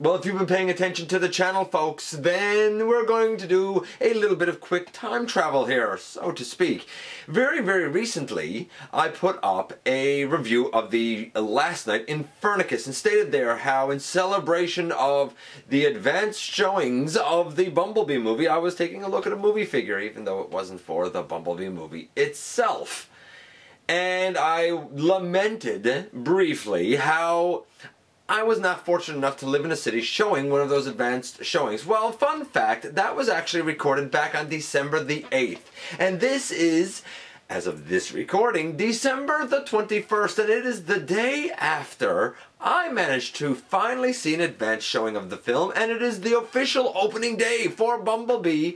Well, if you've been paying attention to the channel, folks, then we're going to do a little bit of quick time travel here, so to speak. Very, very recently, I put up a review of the last night Infernicus and stated there how in celebration of the advanced showings of the Bumblebee movie, I was taking a look at a movie figure, even though it wasn't for the Bumblebee movie itself. And I lamented briefly how I was not fortunate enough to live in a city showing one of those advanced showings. Well, fun fact, that was actually recorded back on December the 8th. And this is, as of this recording, December the 21st, and it is the day after I managed to finally see an advanced showing of the film, and it is the official opening day for Bumblebee,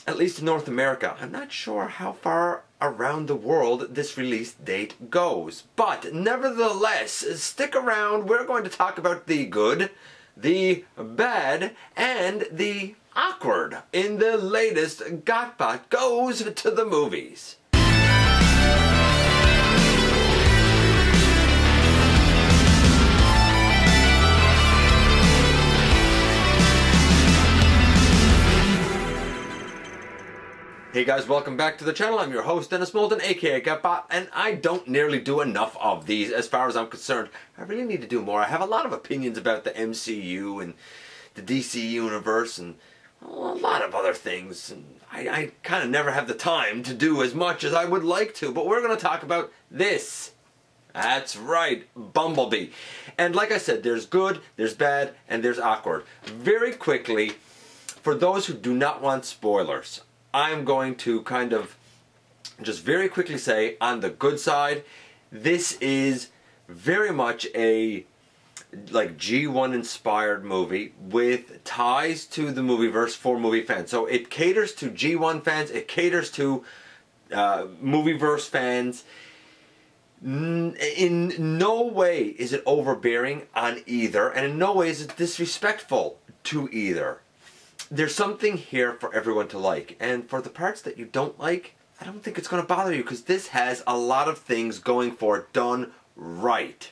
at least in North America. I'm not sure how far around the world this release date goes, but nevertheless, stick around. We're going to talk about the good, the bad, and the awkward in the latest GotBot Goes to the Movies. Hey guys, welcome back to the channel. I'm your host, Dennis Moulton, aka GotBot, and I don't nearly do enough of these as far as I'm concerned. I really need to do more. I have a lot of opinions about the MCU and the DC Universe and a lot of other things. And I kind of never have the time to do as much as I would like to, but we're going to talk about this. That's right, Bumblebee. And like I said, there's good, there's bad, and there's awkward. Very quickly, for those who do not want spoilers, I'm going to kind of just very quickly say, on the good side, this is very much a like G1 inspired movie with ties to the movieverse for movie fans. So it caters to G1 fans, it caters to movieverse fans. In no way is it overbearing on either, and in no way is it disrespectful to either. There's something here for everyone to like, and for the parts that you don't like, I don't think it's going to bother you because this has a lot of things going for it done right.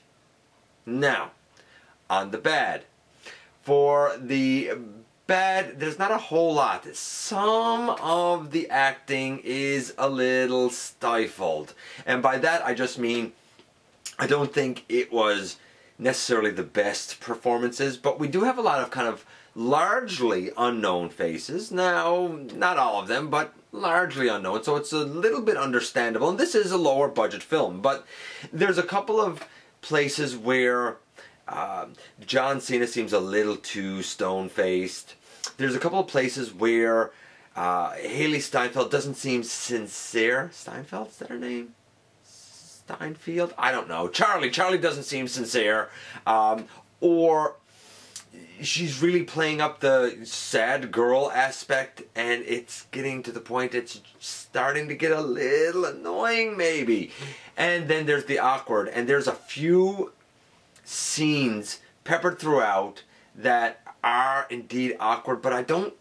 Now, on the bad. For the bad, there's not a whole lot. Some of the acting is a little stifled, and by that I just mean I don't think it was necessarily the best performances, but we do have a lot of kind of largely unknown faces. Now, not all of them, but largely unknown, so it's a little bit understandable. And this is a lower budget film, but there's a couple of places where John Cena seems a little too stone-faced. There's a couple of places where Haley Steinfeld doesn't seem sincere. Steinfeld, is that her name? Steinfeld? I don't know. Charlie doesn't seem sincere. Or she's really playing up the sad girl aspect, and it's getting to the point it's starting to get a little annoying maybe. And then there's the awkward, and there's a few scenes peppered throughout that are indeed awkward, but I don't,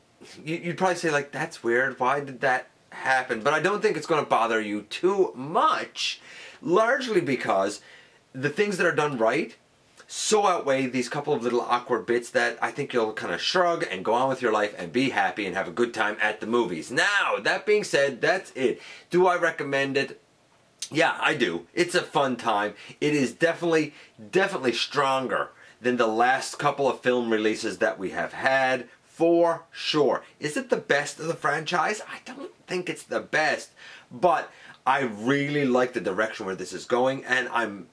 you'd probably say like, that's weird, why did that happen? But I don't think it's going to bother you too much, largely because the things that are done right so outweigh these couple of little awkward bits that I think you'll kind of shrug and go on with your life and be happy and have a good time at the movies. Now, that being said, that's it. Do I recommend it? Yeah, I do. It's a fun time. It is definitely stronger than the last couple of film releases that we have had, for sure. Is it the best of the franchise? I don't think it's the best, but I really like the direction where this is going, and I'm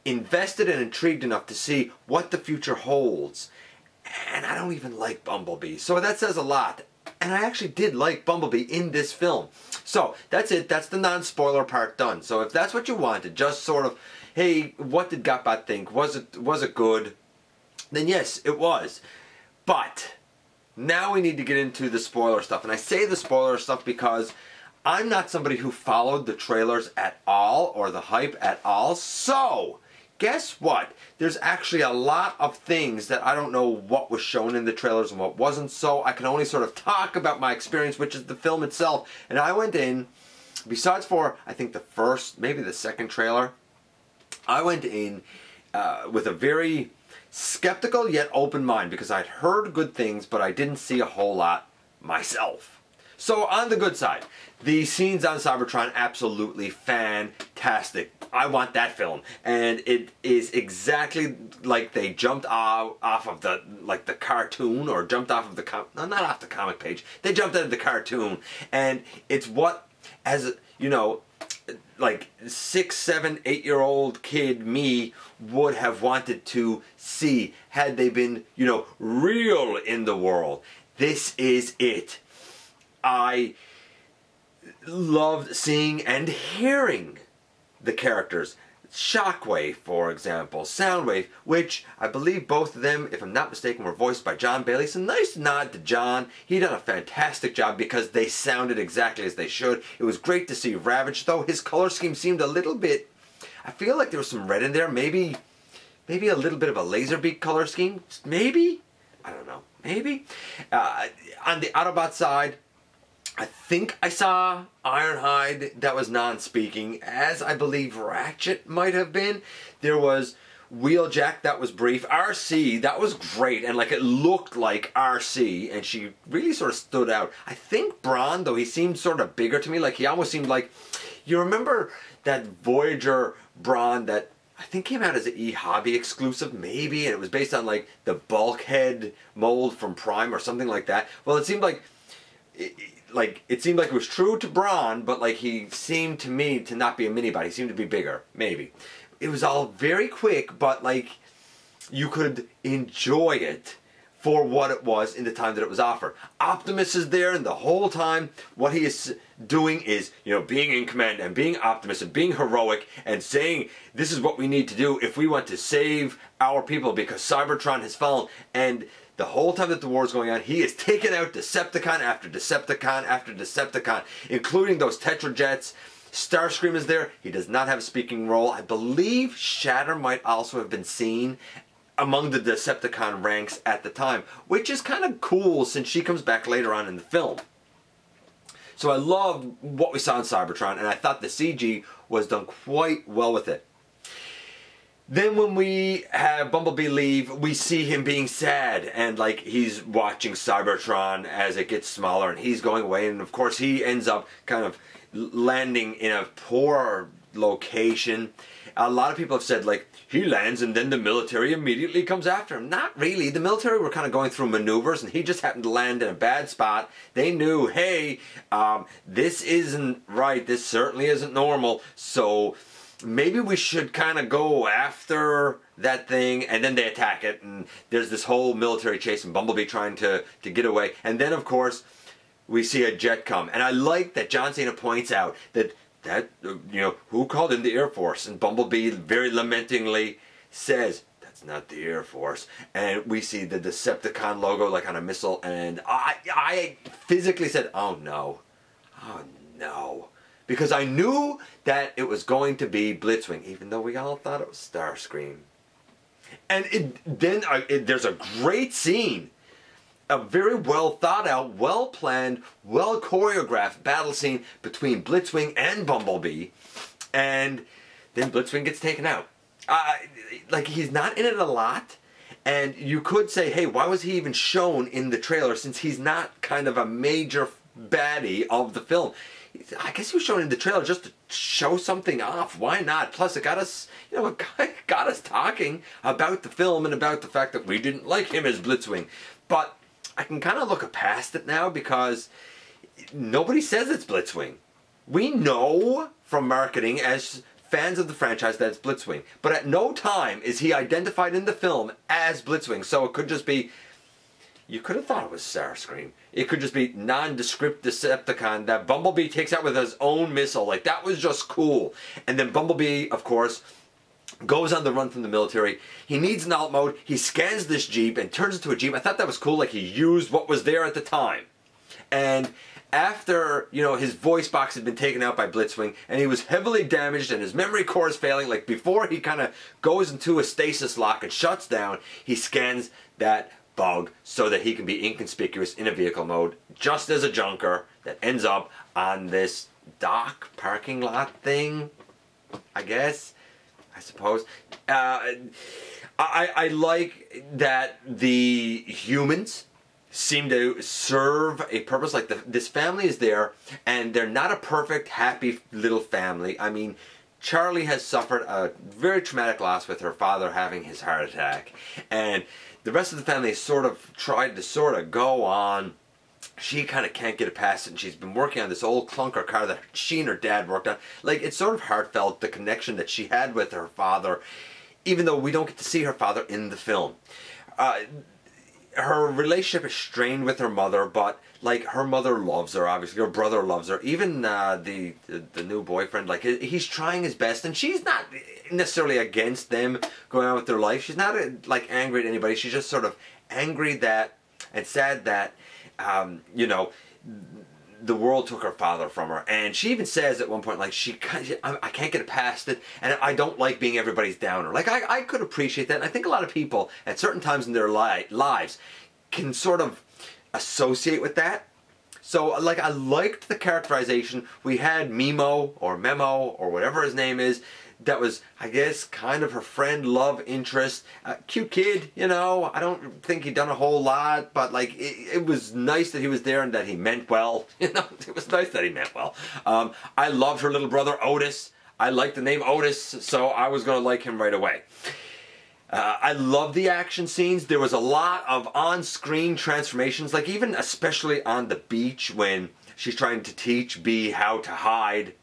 invested and intrigued enough to see what the future holds. And I don't even like Bumblebee, so that says a lot. And I actually did like Bumblebee in this film. So that's it. That's the non-spoiler part done. So if that's what you wanted, just sort of, hey, what did GotBot think? Was it good? Then yes, it was. But now we need to get into the spoiler stuff. And I say the spoiler stuff because I'm not somebody who followed the trailers at all or the hype at all. So guess what? There's actually a lot of things that I don't know what was shown in the trailers and what wasn't, so I can only sort of talk about my experience, which is the film itself. And I went in, besides for, I think the first, maybe the second trailer, I went in with a very skeptical yet open mind because I'd heard good things, but I didn't see a whole lot myself. So on the good side, the scenes on Cybertron, absolutely fantastic. I want that film, and it is exactly like they jumped off of the cartoon, or jumped off of the not off the comic page. They jumped out of the cartoon, and it's what, as you know, like 6, 7, 8-year-old kid me would have wanted to see had they been, you know, real in the world. This is it. I loved seeing and hearing the characters. Shockwave, for example, Soundwave, which I believe both of them, if I'm not mistaken, were voiced by John Bailey. So nice nod to John. He done a fantastic job because they sounded exactly as they should. It was great to see Ravage, though his color scheme seemed a little bit, I feel like there was some red in there, maybe a little bit of a Laserbeak color scheme, maybe? I don't know, maybe? On the Autobot side, I think I saw Ironhide that was non-speaking, as I believe Ratchet might have been. There was Wheeljack that was brief. RC, that was great, and like it looked like RC, and she really sort of stood out. I think Brawn, though he seemed sort of bigger to me, like he almost seemed like, you remember that Voyager Brawn that I think came out as an E-Hobby exclusive, maybe, and it was based on like the Bulkhead mold from Prime or something like that. Well, it seemed like it was true to Brawn, but like he seemed to me to not be a mini-bot. He seemed to be bigger, maybe. It was all very quick, but like you could enjoy it for what it was in the time that it was offered. Optimus is there, and the whole time what he is doing is, you know, being in command and being Optimus and being heroic and saying this is what we need to do if we want to save our people because Cybertron has fallen. And the whole time that the war is going on, he is taking out Decepticon after Decepticon after Decepticon, including those Tetrajets. Starscream is there. He does not have a speaking role. I believe Shatter might also have been seen among the Decepticon ranks at the time, which is kind of cool since she comes back later on in the film. So I loved what we saw in Cybertron, and I thought the CG was done quite well with it. Then when we have Bumblebee leave, we see him being sad, and like he's watching Cybertron as it gets smaller, and he's going away, and of course he ends up kind of landing in a poor location. A lot of people have said like he lands and then the military immediately comes after him. Not really. The military were kind of going through maneuvers, and he just happened to land in a bad spot. They knew, hey, this isn't right. This certainly isn't normal. So maybe we should kind of go after that thing, and then they attack it, and there's this whole military chase and Bumblebee trying to get away. And then, of course, we see a jet come. And I like that John Cena points out that you know, who called in the Air Force? And Bumblebee very lamentingly says, that's not the Air Force. And we see the Decepticon logo like on a missile, and I physically said, oh no. Oh no. Because I knew that it was going to be Blitzwing, even though we all thought it was Starscream. And there's a great scene, a very well thought out, well planned, well choreographed battle scene between Blitzwing and Bumblebee, and then Blitzwing gets taken out. Like he's not in it a lot, and you could say, hey, why was he even shown in the trailer since he's not kind of a major baddie of the film? I guess he was shown in the trailer just to show something off. Why not? Plus, it got us, you know, it got us talking about the film and about the fact that we didn't like him as Blitzwing. But I can kind of look past it now because nobody says it's Blitzwing. We know from marketing as fans of the franchise that it's Blitzwing, but at no time is he identified in the film as Blitzwing. So it could just be, you could have thought it was Starscream. It could just be nondescript Decepticon that Bumblebee takes out with his own missile. Like, that was just cool. And then Bumblebee, of course, goes on the run from the military. He needs an alt mode. He scans this Jeep and turns it into a Jeep. I thought that was cool. Like, he used what was there at the time. And after, you know, his voice box had been taken out by Blitzwing, and he was heavily damaged and his memory core is failing, like before he kind of goes into a stasis lock and shuts down, he scans that bug so that he can be inconspicuous in a vehicle mode, just as a junker that ends up on this dock parking lot thing, I guess. I suppose. I like that the humans seem to serve a purpose. Like this family is there, and they're not a perfect, happy little family. I mean, Charlie has suffered a very traumatic loss with her father having his heart attack, and the rest of the family sort of tried to go on. She kind of can't get it past it, and she's been working on this old clunker car that she and her dad worked on. Like, it's sort of heartfelt, the connection that she had with her father, even though we don't get to see her father in the film. Her relationship is strained with her mother, but like, her mother loves her, obviously. Her brother loves her. Even the new boyfriend, like, he's trying his best, and she's not necessarily against them going on with their life. She's not like angry at anybody. She's just sort of angry that and sad that you know, the world took her father from her. And she even says at one point, like, I can't get past it, and I don't like being everybody's downer. Like, I could appreciate that, and I think a lot of people at certain times in their lives can sort of associate with that. So, like, I liked the characterization. We had Memo, or whatever his name is, that was, I guess, kind of her friend, love interest. Cute kid, you know. I don't think he'd done a whole lot, but like, it was nice that he was there and that he meant well. You know, it was nice that he meant well. I loved her little brother, Otis. I liked the name Otis, so I was going to like him right away. I love the action scenes. There was a lot of on-screen transformations, like even especially on the beach when she's trying to teach Bee how to hide.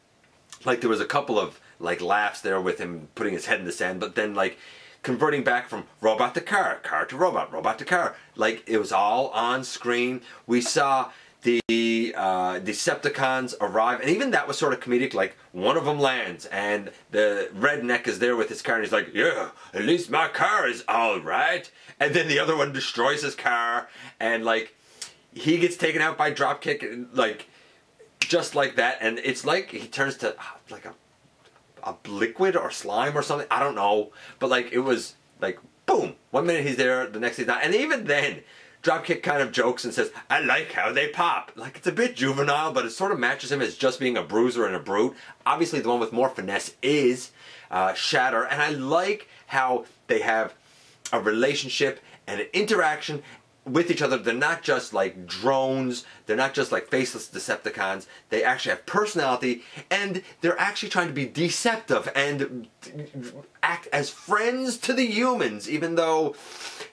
Like, there was a couple of like laughs there with him putting his head in the sand, but then like converting back from robot to car, car to robot, robot to car. Like, it was all on screen. We saw the Decepticons arrive, and even that was sort of comedic. Like, one of them lands, and the redneck is there with his car, and he's like, yeah, at least my car is all right. And then the other one destroys his car, and like, he gets taken out by Dropkick, like, just like that. And it's like he turns to like a liquid or slime or something. I don't know. But like, it was like, boom. 1 minute he's there, the next he's not. And even then, Dropkick kind of jokes and says, I like how they pop. Like, it's a bit juvenile, but it sort of matches him as just being a bruiser and a brute. Obviously, the one with more finesse is Shatter. And I like how they have a relationship and an interaction with each other. They're not just like drones, they're not just like faceless Decepticons. They actually have personality, and they're actually trying to be deceptive and act as friends to the humans, even though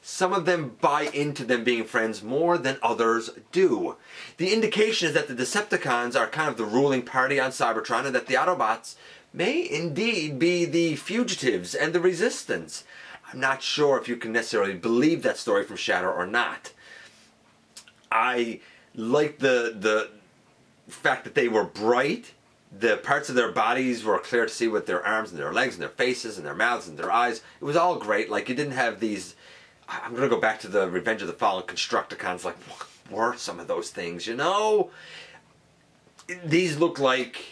some of them buy into them being friends more than others do. The indication is that the Decepticons are kind of the ruling party on Cybertron, and that the Autobots may indeed be the fugitives and the resistance. I'm not sure if you can necessarily believe that story from Shatter or not. I like the fact that they were bright. The parts of their bodies were clear to see with their arms and their legs and their faces and their mouths and their eyes. It was all great. Like, you didn't have these... I'm going to go back to the Revenge of the Fallen Constructicons. Like, what were some of those things, you know? These look like...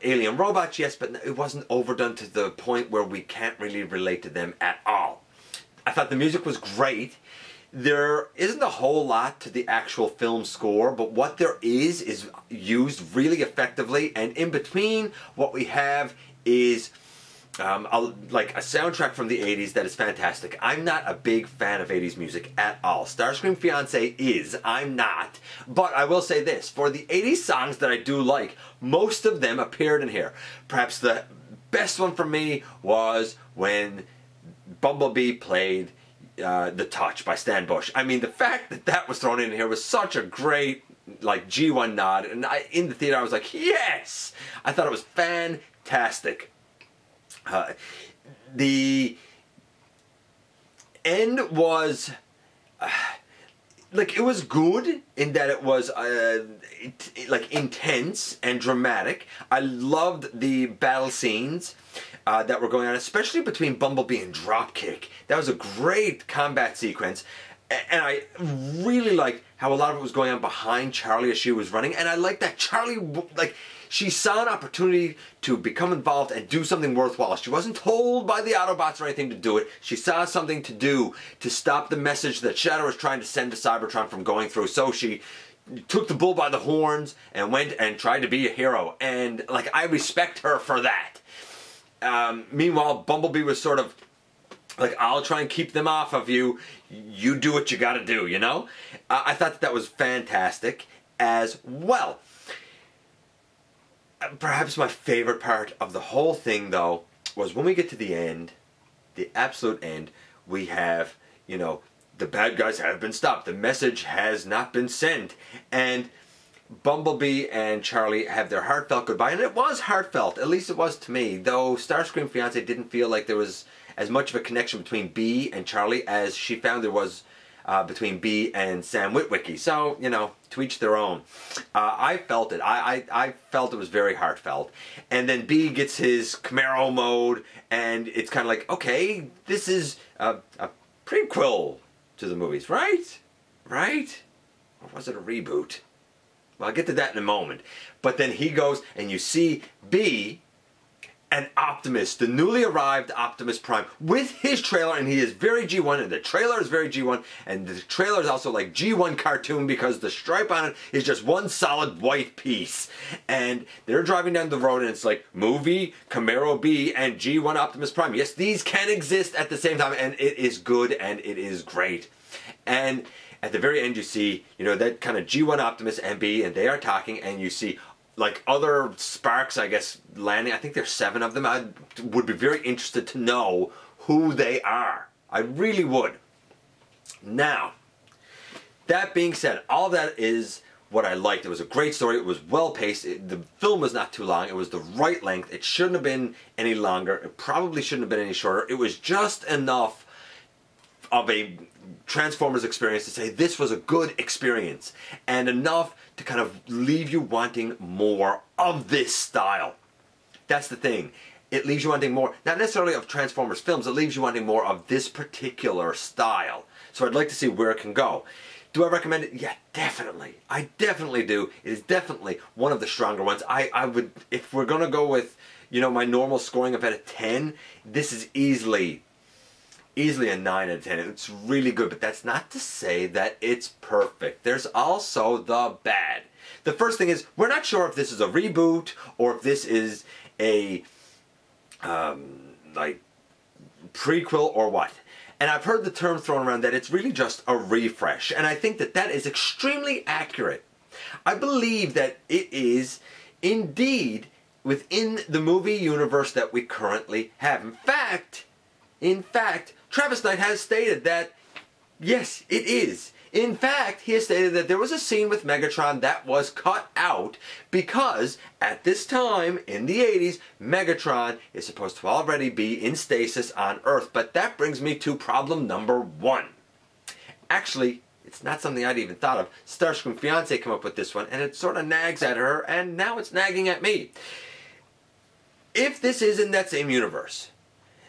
alien robots, yes, but it wasn't overdone to the point where we can't really relate to them at all. I thought the music was great. There isn't a whole lot to the actual film score, but what there is used really effectively, and in between what we have is like a soundtrack from the 80s that is fantastic. I'm not a big fan of 80s music at all. Starscream Fiancé is. I'm not. But I will say this. For the 80s songs that I do like, most of them appeared in here. Perhaps the best one for me was when Bumblebee played The Touch by Stan Bush. I mean, the fact that that was thrown in here was such a great, like, G1 nod. And in the theater, I was like, yes! I thought it was fantastic. The end was like, it was good in that it was like intense and dramatic. I loved the battle scenes that were going on, especially between Bumblebee and Dropkick. That was a great combat sequence. And I really liked how a lot of it was going on behind Charlie as she was running. And I liked that Charlie, like, she saw an opportunity to become involved and do something worthwhile. She wasn't told by the Autobots or anything to do it. She saw something to do to stop the message that Shadow was trying to send to Cybertron from going through. So she took the bull by the horns and went and tried to be a hero. And, like, I respect her for that. Meanwhile, Bumblebee was sort of like, I'll try and keep them off of you. You do what you gotta do, you know? I thought that was fantastic as well. Perhaps my favorite part of the whole thing, though, was when we get to the end, the absolute end, we have, you know, the bad guys have been stopped. The message has not been sent. And Bumblebee and Charlie have their heartfelt goodbye. And it was heartfelt, at least it was to me. Though Starscream Fiance didn't feel like there was as much of a connection between Bee and Charlie as she found there was between Bee and Sam Witwicky. So, you know, to each their own. I felt it. I felt it was very heartfelt. And then Bee gets his Camaro mode, and it's kind of like, okay, this is a prequel to the movies, right? Right? Or was it a reboot? Well, I'll get to that in a moment. But then he goes, and you see Bee and Optimus, the newly arrived Optimus Prime, with his trailer, and he is very G1, and the trailer is very G1, and the trailer is also like G1 cartoon because the stripe on it is just one solid white piece. And they're driving down the road, and it's like movie, Camaro Bee, and G1 Optimus Prime. Yes, these can exist at the same time, and it is good, and it is great. And at the very end, you see, you know, that kind of G1 Optimus and Bee, and they are talking, and you see like other sparks, I guess, landing. I think there's 7 of them. I would be very interested to know who they are. I really would. Now, that being said, all that is what I liked. It was a great story. It was well paced. The film was not too long. It was the right length. It shouldn't have been any longer. It probably shouldn't have been any shorter. It was just enough of a Transformers experience to say this was a good experience, and enough to kind of leave you wanting more of this style. That's the thing. It leaves you wanting more, not necessarily of Transformers films, it leaves you wanting more of this particular style. So I'd like to see where it can go. Do I recommend it? Yeah, definitely. I definitely do. It is definitely one of the stronger ones. I would, if we're going to go with, you know, my normal scoring of out of 10, this is easily a 9 out of 10. It's really good, but that's not to say that it's perfect. There's also the bad. The first thing is, we're not sure if this is a reboot or if this is a like prequel or what. And I've heard the term thrown around that it's really just a refresh, and I think that that is extremely accurate. I believe that it is indeed within the movie universe that we currently have. In fact, Travis Knight has stated that, yes, it is. In fact, he has stated that there was a scene with Megatron that was cut out because at this time, in the 80s, Megatron is supposed to already be in stasis on Earth. But that brings me to problem number 1. Actually, it's not something I'd even thought of. Starscream Fiance came up with this one, and it sort of nags at her, and now it's nagging at me. If this is in that same universe,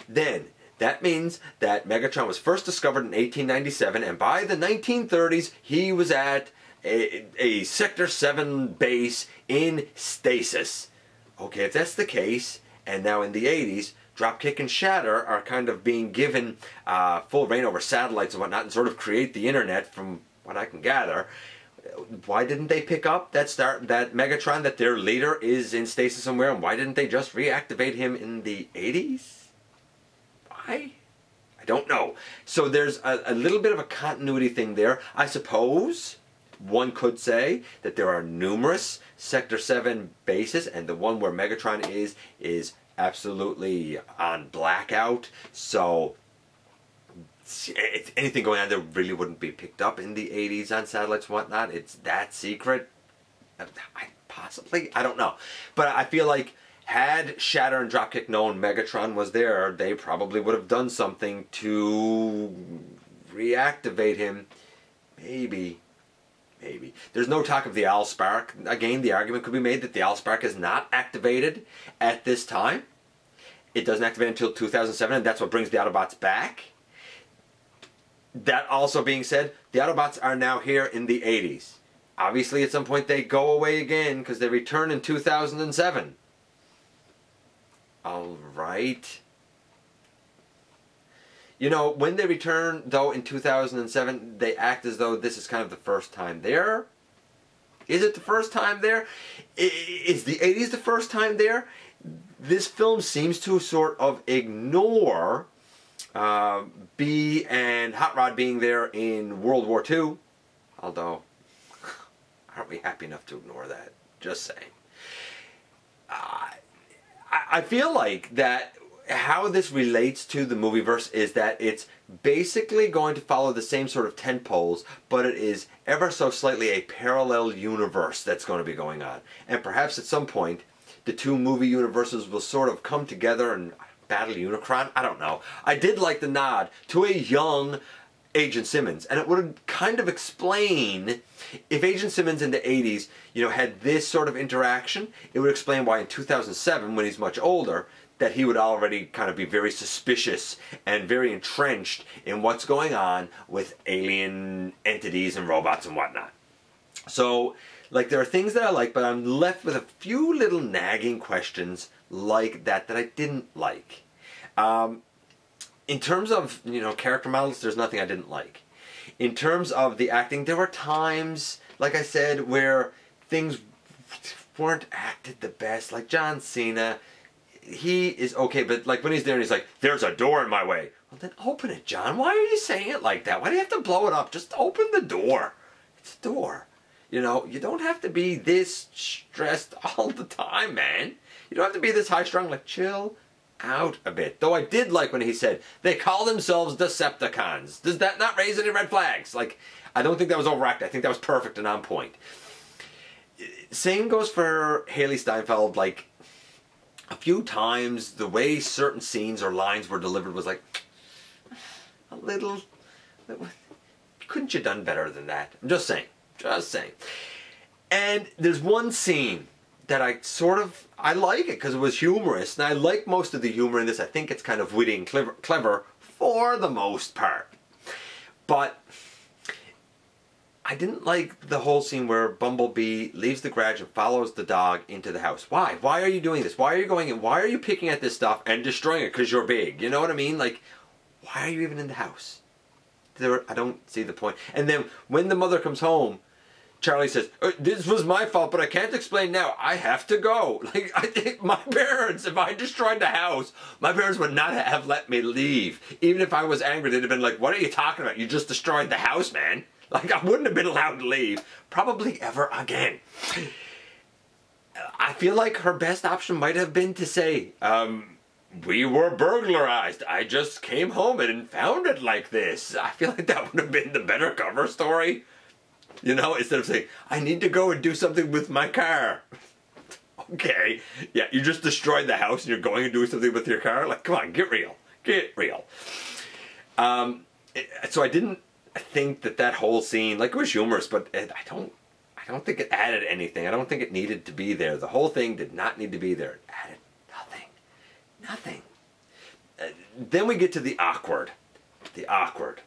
then that means that Megatron was first discovered in 1897, and by the 1930s, he was at a Sector 7 base in stasis. Okay, if that's the case, and now in the 80s, Dropkick and Shatter are kind of being given full reign over satellites and whatnot, and sort of create the internet, from what I can gather. Why didn't they pick up that Megatron, that their leader is in stasis somewhere, and why didn't they just reactivate him in the 80s? I don't know. So there's a little bit of a continuity thing there. I suppose one could say that there are numerous Sector 7 bases, and the one where Megatron is absolutely on blackout. So anything going on there really wouldn't be picked up in the 80s on satellites and whatnot. It's that secret. Possibly. I don't know. But I feel like had Shatter and Dropkick known Megatron was there, they probably would have done something to reactivate him. Maybe. There's no talk of the Allspark. Again, the argument could be made that the Allspark is not activated at this time. It doesn't activate until 2007, and that's what brings the Autobots back. That also being said, the Autobots are now here in the 80s. Obviously, at some point they go away again because they return in 2007. Alright. You know, when they return, though, in 2007, they act as though this is kind of the first time there. Is it the first time there? Is the 80s the first time there? this film seems to sort of ignore Bee and Hot Rod being there in World War II, although aren't we happy enough to ignore that? Just saying. I feel like that how this relates to the movieverse is that it's basically going to follow the same sort of tentpoles, but it is ever so slightly a parallel universe that's going to be going on. And perhaps at some point, the two movie universes will sort of come together and battle Unicron. I don't know. I did like the nod to a young Agent Simmons, and it would kind of explain if Agent Simmons in the 80s, had this sort of interaction. It would explain why in 2007, when he's much older, that he would already kind of be very suspicious and very entrenched in what's going on with alien entities and robots and whatnot. So, there are things that I like, but I'm left with a few little nagging questions like that I didn't like. In terms of, character models, there's nothing I didn't like. In terms of the acting, there were times, like I said, where things weren't acted the best. Like John Cena, he is okay, but when he's there and he's like, there's a door in my way. Well, then open it, John. Why are you saying it like that? Why do you have to blow it up? Just open the door. It's a door. You don't have to be this stressed all the time, man. You don't have to be this high-strung. Chill out a bit. Though I did like when he said, they call themselves Decepticons. Does that not raise any red flags? I don't think that was overacted. I think that was perfect and on point. Same goes for Haley Steinfeld. A few times, the way certain scenes or lines were delivered was a little... Couldn't you done better than that? I'm just saying. Just saying. And there's one scene that I like it because it was humorous, and I like most of the humor in this. I think it's kind of witty and clever for the most part. But I didn't like the whole scene where Bumblebee leaves the garage and follows the dog into the house. Why? Why are you doing this? Why are you going in? Why are you picking at this stuff and destroying it because you're big? You know what I mean? Why are you even in the house? I don't see the point. And then when the mother comes home, Charlie says, this was my fault, but I can't explain now. I have to go. I think my parents, if I destroyed the house, my parents would not have let me leave. Even if I was angry, they'd have been like, what are you talking about? You just destroyed the house, man. I wouldn't have been allowed to leave. Probably ever again. I feel like her best option might have been to say, we were burglarized. I just came home and found it like this. I feel like that would have been the better cover story. Instead of saying, I need to go and do something with my car. Okay. Yeah, you just destroyed the house and you're going and doing something with your car? Come on, get real. Get real. So I didn't think that whole scene, it was humorous, but I don't think it added anything. I don't think it needed to be there. The whole thing did not need to be there. It added nothing. Nothing. Then we get to the awkward. The awkward.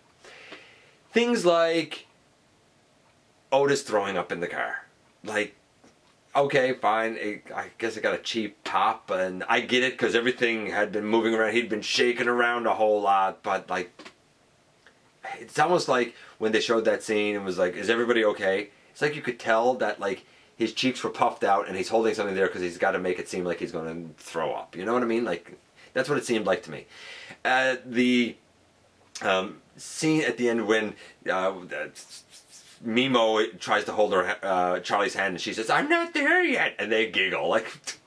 Things like Otis throwing up in the car. Okay, fine. I guess it got a cheap pop, and I get it because everything had been moving around. He'd been shaking around a whole lot, but it's almost like when they showed that scene, it was is everybody okay? It's you could tell that his cheeks were puffed out and he's holding something there because he's got to make it seem like he's going to throw up. You know what I mean? That's what it seemed like to me. The scene at the end when Mimo tries to hold her Charlie's hand and she says, I'm not there yet, and they giggle what?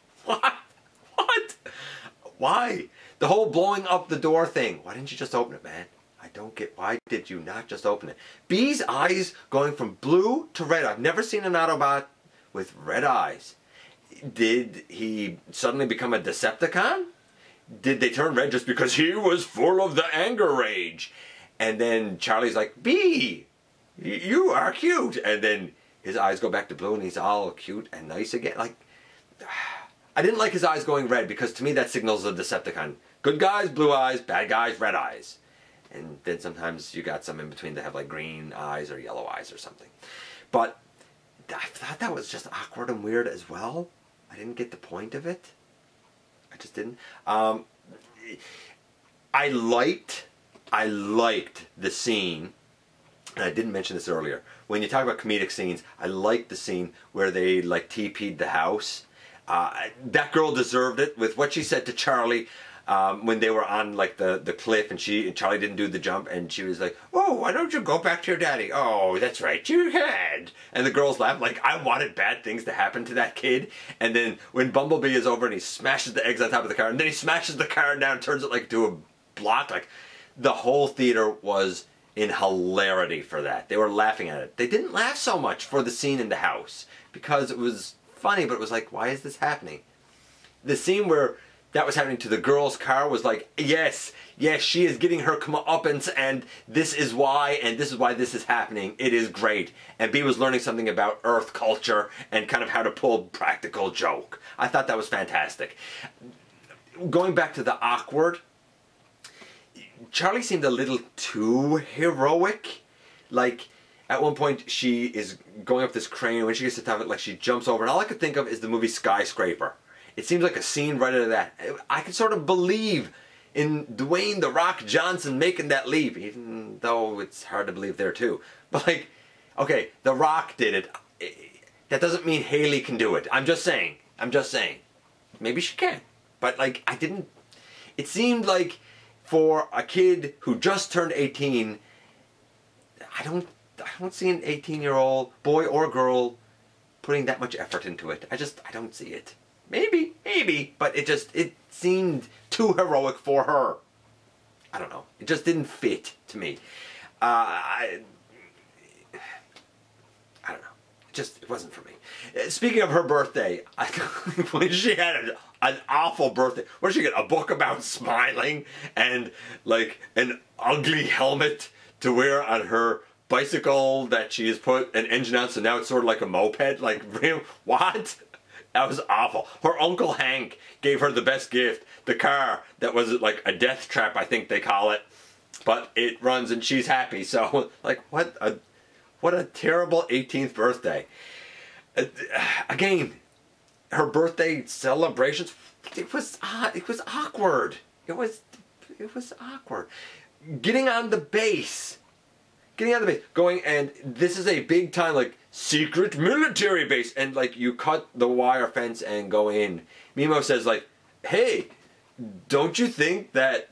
Why? The whole blowing up the door thing. Why didn't you just open it, man? I don't get, why did you not just open it? Bee's eyes going from blue to red. I've never seen an Autobot with red eyes. Did he suddenly become a Decepticon? Did they turn red just because he was full of the anger rage? And then Charlie's like, Bee, you are cute. And then his eyes go back to blue and he's all cute and nice again. I didn't like his eyes going red because to me that signals a Decepticon. Good guys, blue eyes, bad guys, red eyes. And then sometimes you got some in between that have green eyes or yellow eyes or something. But I thought that was just awkward and weird as well. I didn't get the point of it. I just didn't. I liked the scene, and I didn't mention this earlier. When you talk about comedic scenes, I liked the scene where they TP'd the house. That girl deserved it with what she said to Charlie when they were on like the cliff, and Charlie didn't do the jump, and she was like, "Oh, why don't you go back to your daddy?" "Oh, that's right, you had." And the girls laughed like, I wanted bad things to happen to that kid. And then when Bumblebee is over and he smashes the eggs on top of the car, and then he smashes the car down, turns it like to a block, like the whole theater was in hilarity for that. They were laughing at it. They didn't laugh so much for the scene in the house because it was funny, but it was like, why is this happening? The scene where that was happening to the girl's car was like, yes, she is getting her comeuppance, and this is why this is happening. It is great. And B was learning something about Earth culture and kind of how to pull practical joke. I thought that was fantastic. Going back to the awkward, Charlie seemed a little too heroic. Like, at one point she is going up this crane, and when she gets to the top of it, like she jumps over, and all I could think of is the movie Skyscraper. It seems like a scene right out of that. I can sort of believe in Dwayne "The Rock" Johnson making that leap, even though it's hard to believe there too. But like, okay, The Rock did it. That doesn't mean Haley can do it. I'm just saying. Maybe she can. But like, it seemed like for a kid who just turned 18, I don't see an 18-year-old boy or girl putting that much effort into it. I don't see it. Maybe, but it seemed too heroic for her. I don't know. It just didn't fit to me. I don't know. It wasn't for me. Speaking of her birthday, when she had an awful birthday, what did she get? A book about smiling and like an ugly helmet to wear on her bicycle that she has put an engine on, so now it's sort of like a moped. Like, what? That was awful. Her Uncle Hank gave her the best gift, the car that was like a death trap, I think they call it. But it runs and she's happy. So, like, what a terrible 18th birthday. Again, her birthday celebrations, it was awkward. It was awkward. Getting on the base, going, and this is a big time, like, secret military base, and like you cut the wire fence and go in. Mimo says like, hey, don't you think that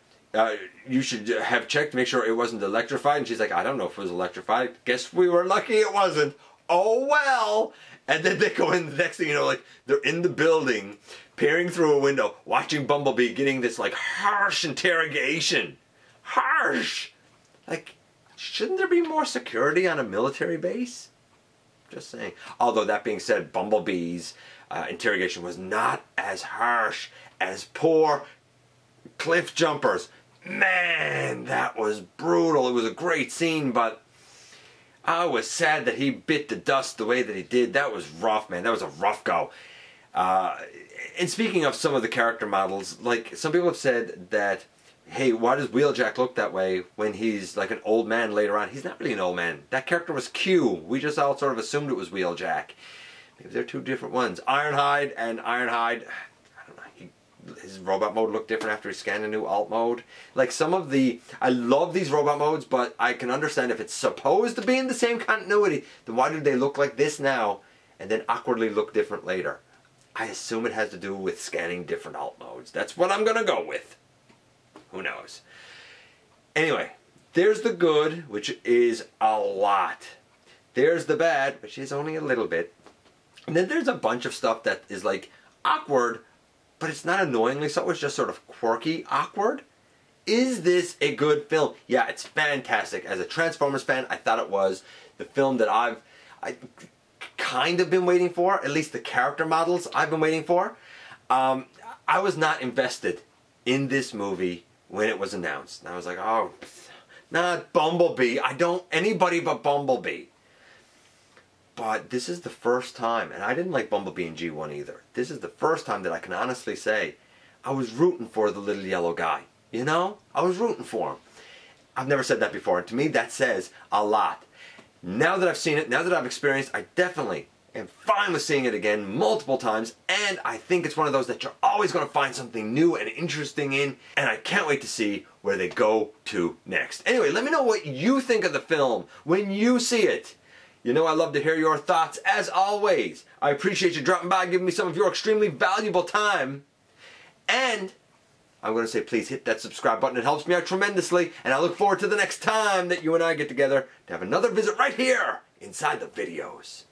you should have checked to make sure it wasn't electrified? And she's like, I don't know if it was electrified. Guess we were lucky it wasn't. Oh well. And then they go in, the next thing you know, like they're in the building, peering through a window, watching Bumblebee getting this like harsh interrogation. Harsh. Like, shouldn't there be more security on a military base? Just saying. Although that being said, Bumblebee's interrogation was not as harsh as poor cliff jumpers. Man, that was brutal. It was a great scene, but I was sad that he bit the dust the way that he did. That was rough, man. That was a rough go. And speaking of some of the character models, like some people have said that, hey, why does Wheeljack look that way when he's like an old man later on? He's not really an old man. That character was Q. We just all sort of assumed it was Wheeljack. Maybe they're two different ones. Ironhide, I don't know, his robot mode looked different after he scanned a new alt mode. Like some of the, I love these robot modes, but I can understand if it's supposed to be in the same continuity, then why do they look like this now and then awkwardly look different later? I assume it has to do with scanning different alt modes. That's what I'm going to go with. Who knows? Anyway, there's the good, which is a lot. There's the bad, which is only a little bit. And then there's a bunch of stuff that is like awkward, but it's not annoyingly so. It's just sort of quirky awkward. Is this a good film? Yeah, it's fantastic. As a Transformers fan, I thought it was the film that I kind of been waiting for. At least the character models I've been waiting for. I was not invested in this movie when it was announced. And I was like, oh, not Bumblebee. I don't, anybody but Bumblebee. But this is the first time, and I didn't like Bumblebee in G1 either. This is the first time that I can honestly say I was rooting for the little yellow guy. You know? I was rooting for him. I've never said that before, and to me that says a lot. Now that I've seen it, now that I've experienced, I definitely am fine with seeing it again multiple times, and I think it's one of those that you're always going to find something new and interesting in, and I can't wait to see where they go to next. Anyway, let me know what you think of the film when you see it. You know I love to hear your thoughts as always. I appreciate you dropping by, giving me some of your extremely valuable time. And I'm going to say please hit that subscribe button. It helps me out tremendously. And I look forward to the next time that you and I get together to have another visit right here inside the videos.